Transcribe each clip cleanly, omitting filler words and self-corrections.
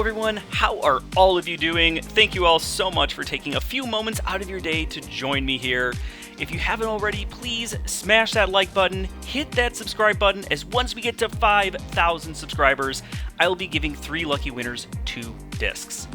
everyone, how are all of you doing? Thank you all so much for taking a few moments out of your day to join me here. If you haven't already, please smash that like button, hit that subscribe button, as once we get to 5,000 subscribers, I will be giving 3 lucky winners 2 discs.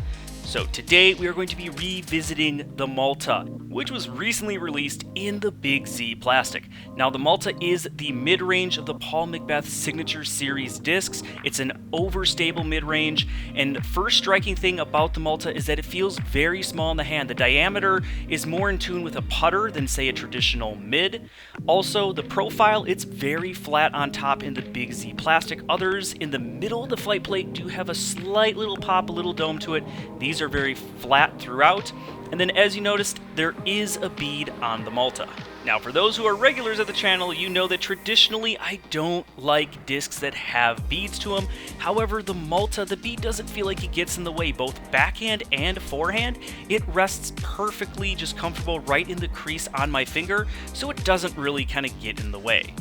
So today we are going to be revisiting the Malta, which was recently released in the Big Z plastic. Now the Malta is the mid-range of the Paul McBeth Signature Series discs. It's an overstable mid-range, and the first striking thing about the Malta is that it feels very small in the hand. The diameter is more in tune with a putter than say a traditional mid. Also, the profile, it's very flat on top in the Big Z plastic. Others in the middle of the flight plate do have a slight little pop, a little dome to it. These are very flat throughout, and then as you noticed, there is a bead on the Malta. Now for those who are regulars of the channel, you know that traditionally I don't like discs that have beads to them. However, the Malta, the bead doesn't feel like it gets in the way, both backhand and forehand. It rests perfectly, just comfortable right in the crease on my finger, so it doesn't really kind of get in the way.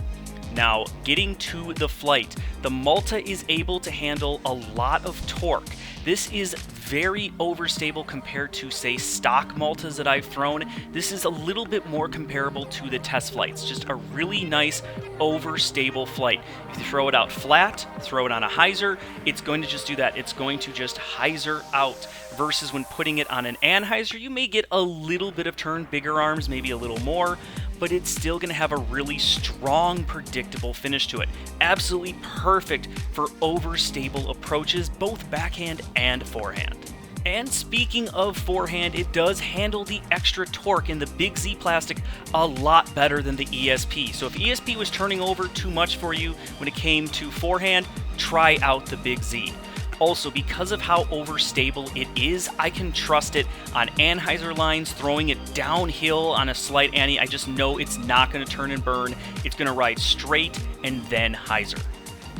Now, getting to the flight, the Malta is able to handle a lot of torque. This is very overstable compared to, say, stock Maltas that I've thrown. This is a little bit more comparable to the test flights, just a really nice overstable flight. If you throw it out flat, throw it on a hyzer, it's going to just do that. It's going to just hyzer out. Versus when putting it on an anhyzer, you may get a little bit of turn, bigger arms, maybe a little more, but it's still going to have a really strong, predictable finish to it. Absolutely perfect for overstable approaches, both backhand and forehand. And speaking of forehand, it does handle the extra torque in the Big Z plastic a lot better than the ESP. So if ESP was turning over too much for you when it came to forehand, try out the Big Z. Also, because of how overstable it is, I can trust it on anhyzer lines, throwing it downhill on a slight ante. I just know it's not going to turn and burn. It's going to ride straight and then hyzer.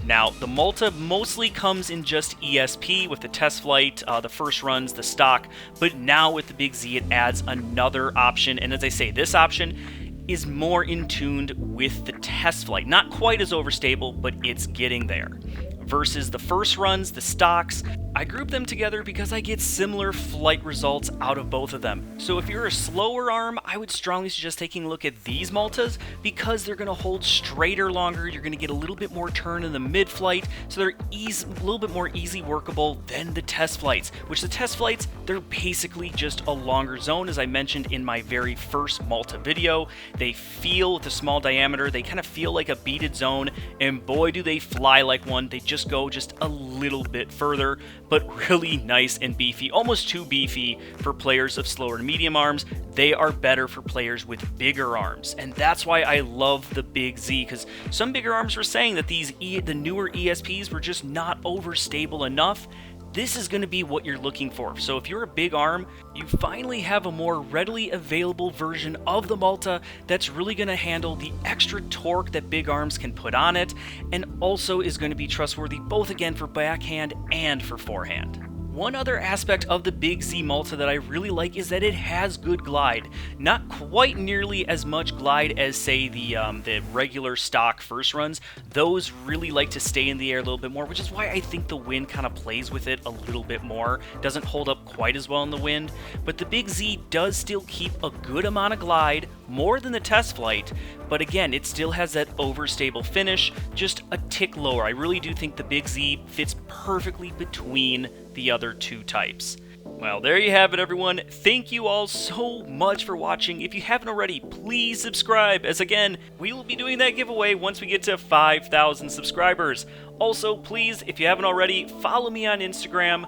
Now, the Malta mostly comes in just ESP with the test flight, the first runs, the stock, but now with the Big Z it adds another option, and as I say, this option is more in tuned with the test flight. Not quite as overstable, but it's getting there. Versus the first runs, the stocks, I group them together because I get similar flight results out of both of them. So if you're a slower arm, I would strongly suggest taking a look at these Maltas because they're going to hold straighter longer. You're going to get a little bit more turn in the mid-flight, so they're a little bit more easy workable than the test flights, which the test flights, they're basically just a longer zone. As I mentioned in my very first Malta video, they feel, with the small diameter, they kind of feel like a beaded zone, and boy do they fly like one. They just go just a little bit further, but really nice and beefy, almost too beefy for players of slower to medium arms. They are better for players with bigger arms, and that's why I love the Big Z, because some bigger arms were saying that the newer ESPs were just not overstable enough. This is going to be what you're looking for. So if you're a big arm, you finally have a more readily available version of the Malta that's really going to handle the extra torque that big arms can put on it, and also is going to be trustworthy both again for backhand and for forehand. One other aspect of the Big Z Malta that I really like is that it has good glide. Not quite nearly as much glide as, say, the regular stock first runs. Those really like to stay in the air a little bit more, which is why I think the wind kind of plays with it a little bit more. Doesn't hold up quite as well in the wind. But the Big Z does still keep a good amount of glide, more than the test flight, but again, it still has that overstable finish, just a tick lower. I really do think the Big Z fits perfectly between the other two types. Well, there you have it, everyone. Thank you all so much for watching. If you haven't already, please subscribe, as again, we will be doing that giveaway once we get to 5,000 subscribers. Also, please, if you haven't already, follow me on Instagram.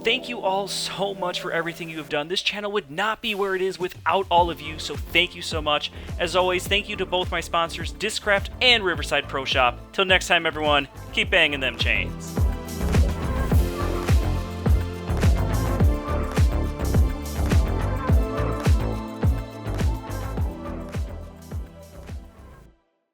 Thank you all so much for everything you have done. This channel would not be where it is without all of you, so thank you so much. As always, thank you to both my sponsors, Discraft and Riverside Pro Shop. Till next time, everyone, keep banging them chains.